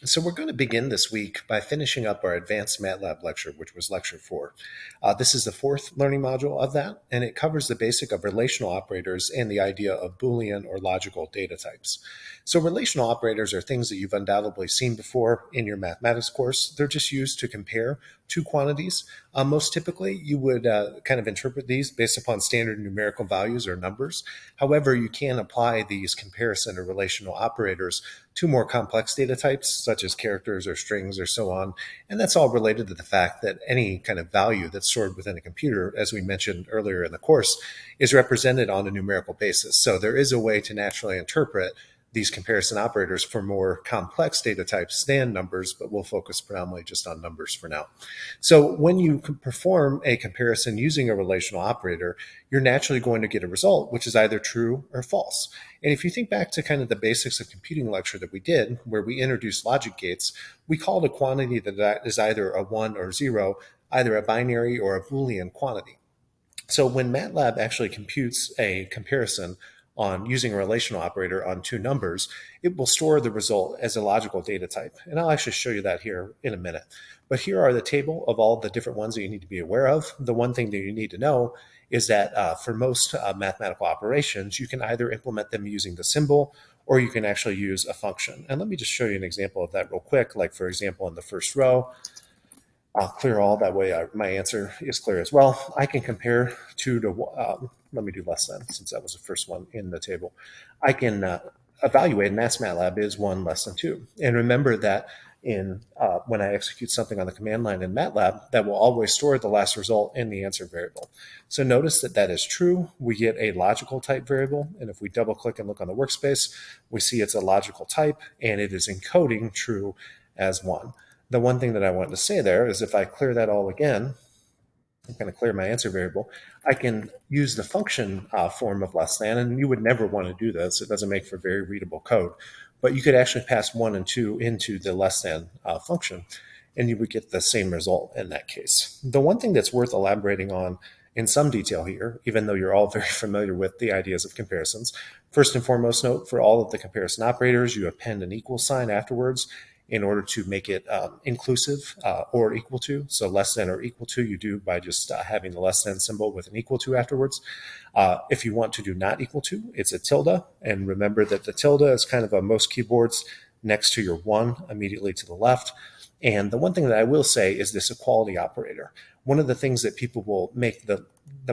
So we're going to begin this week by finishing up our advanced MATLAB lecture, which was lecture 4. This is the fourth learning module of that, and it covers the basic of relational operators and the idea of Boolean or logical data types. So relational operators are things that you've undoubtedly seen before in your mathematics course. They're just used to compare two quantities. Most typically, you would kind of interpret these based upon standard numerical values or numbers. However, you can apply these comparison or relational operators to more complex data types, such as characters or strings or so on. And that's all related to the fact that any kind of value that's stored within a computer, as we mentioned earlier in the course, is represented on a numerical basis. So there is a way to naturally interpret these comparison operators for more complex data types than numbers, but we'll focus predominantly just on numbers for now. So when you perform a comparison using a relational operator, you're naturally going to get a result which is either true or false. And if you think back to kind of the basics of computing lecture that we did, where we introduced logic gates, we called a quantity that is either a 1 or 0, either a binary or a Boolean quantity. So when MATLAB actually computes a comparison on using a relational operator on two numbers, it will store the result as a logical data type. And I'll actually show you that here in a minute. But here are the table of all the different ones that you need to be aware of. The one thing that you need to know is that for most mathematical operations, you can either implement them using the symbol or you can actually use a function. And let me just show you an example of that real quick. Like for example, in the first row, I'll clear all that way. My answer is clear as well. I can compare 2 to, let me do less than, since that was the first one in the table. I can evaluate, and that's MATLAB is 1 less than 2. And remember that when I execute something on the command line in MATLAB, that will always store the last result in the answer variable. So notice that that is true. We get a logical type variable. And if we double click and look on the workspace, we see it's a logical type and it is encoding true as 1. The one thing that I want to say there is if I clear that all again, I'm going to clear my answer variable, I can use the function form of less than, and you would never want to do this. It doesn't make for very readable code. But you could actually pass 1 and 2 into the less than function, and you would get the same result in that case. The one thing that's worth elaborating on in some detail here, even though you're all very familiar with the ideas of comparisons, first and foremost note, for all of the comparison operators, you append an equal sign afterwards in order to make it inclusive or equal to. So less than or equal to you do by just having the less than symbol with an equal to afterwards. If you want to do not equal to, it's a tilde. And remember that the tilde is kind of on most keyboards next to your 1 immediately to the left. And the one thing that I will say is this equality operator. One of the things that people will make the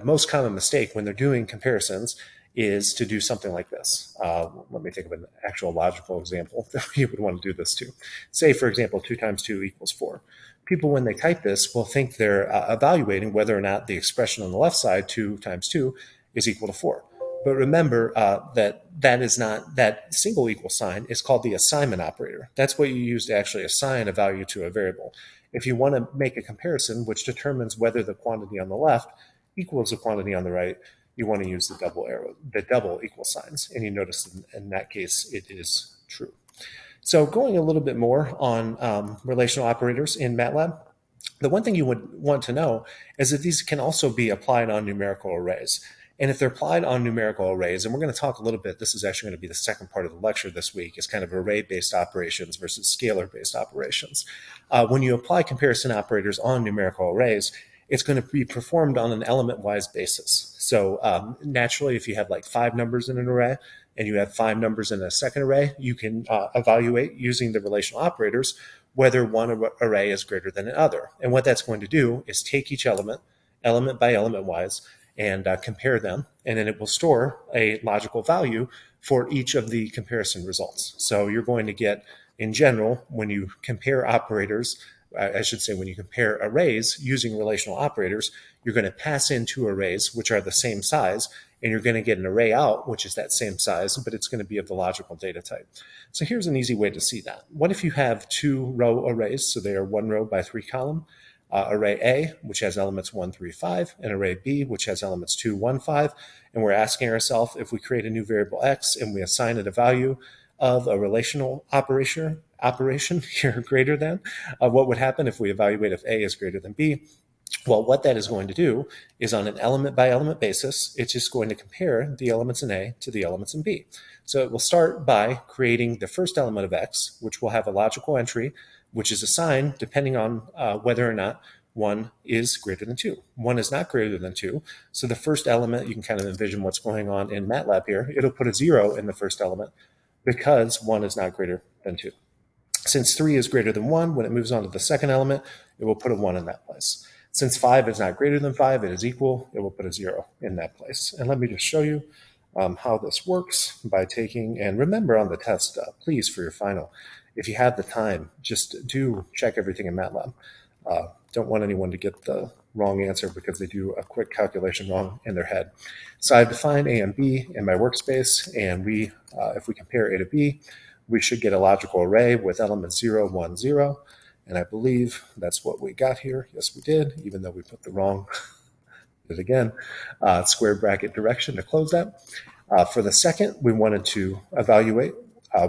most common mistake when they're doing comparisons is to do something like this. Let me think of an actual logical example that you would want to do this to. Say, for example, 2 times 2 equals 4. People, when they type this, will think they're evaluating whether or not the expression on the left side, 2 times 2, is equal to 4. But remember that is not, that single equal sign is called the assignment operator. That's what you use to actually assign a value to a variable. If you want to make a comparison which determines whether the quantity on the left equals the quantity on the right, you want to use the double arrow, the double equal signs. And you notice in that case, it is true. So going a little bit more on relational operators in MATLAB, the one thing you would want to know is that these can also be applied on numerical arrays. And if they're applied on numerical arrays, and we're going to talk a little bit, this is actually going to be the second part of the lecture this week, is kind of array-based operations versus scalar-based operations. When you apply comparison operators on numerical arrays, it's going to be performed on an element-wise basis. So naturally, if you have like 5 numbers in an array and you have 5 numbers in a second array, you can evaluate using the relational operators whether one array is greater than another. And what that's going to do is take each element by element wise, and compare them, and then it will store a logical value for each of the comparison results. So you're going to get, in general, when you compare operators, I should say when you compare arrays using relational operators, you're going to pass in 2 arrays, which are the same size, and you're going to get an array out, which is that same size, but it's going to be of the logical data type. So here's an easy way to see that. What if you have 2 row arrays, so they are 1 row by 3 column, array A, which has elements 1, 3, 5, and array B, which has elements 2, 1, 5, and we're asking ourselves if we create a new variable x and we assign it a value of a relational operation here greater than, what would happen if we evaluate if A is greater than B? Well, what that is going to do is on an element by element basis, it's just going to compare the elements in A to the elements in B. So it will start by creating the first element of X, which will have a logical entry, which is assigned depending on whether or not 1 is greater than 2. 1 is not greater than 2. So the first element, you can kind of envision what's going on in MATLAB here. It'll put a 0 in the first element because 1 is not greater than 2. Since 3 is greater than 1, when it moves on to the second element, it will put a 1 in that place. Since 5 is not greater than 5, it is equal, it will put a 0 in that place. And let me just show you how this works by taking, and remember on the test, please, for your final, if you have the time, just do check everything in MATLAB. Don't want anyone to get the wrong answer because they do a quick calculation wrong in their head. So I've defined A and B in my workspace, and if we compare A to B, we should get a logical array with elements 0, 1, 0. And I believe that's what we got here. Yes, we did, even though we put the wrong, it again, square bracket direction to close that. For the second, we wanted to evaluate. Now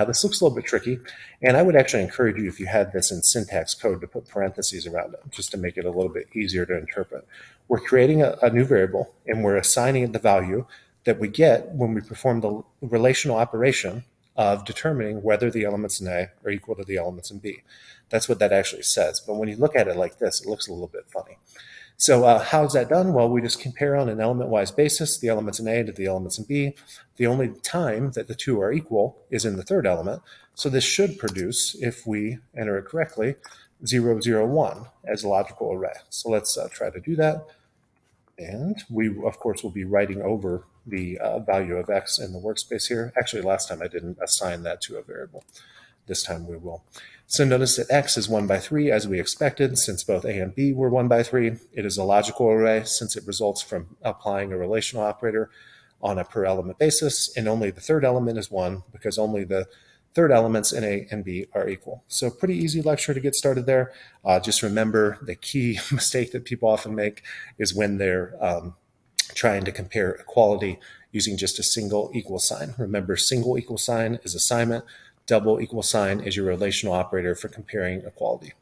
this looks a little bit tricky, and I would actually encourage you, if you had this in syntax code, to put parentheses around it, just to make it a little bit easier to interpret. We're creating a new variable, and we're assigning it the value that we get when we perform the relational operation of determining whether the elements in A are equal to the elements in B. That's what that actually says. But when you look at it like this, it looks a little bit funny. So how's that done? Well, we just compare on an element-wise basis the elements in A to the elements in B. The only time that the two are equal is in the third element. So this should produce, if we enter it correctly, 0, 0, 1 as a logical array. So let's try to do that. And we, of course, will be writing over the value of X in the workspace here. Actually, last time I didn't assign that to a variable. This time we will. So notice that X is 1 by 3 as we expected. Since both A and B were 1 by 3, it is a logical array since it results from applying a relational operator on a per element basis. And only the third element is 1 because only the third elements in A and B are equal. So pretty easy lecture to get started there. Just remember the key mistake that people often make is when they're trying to compare equality using just a single equal sign. Remember, single equal sign is assignment. Double equal sign is your relational operator for comparing equality.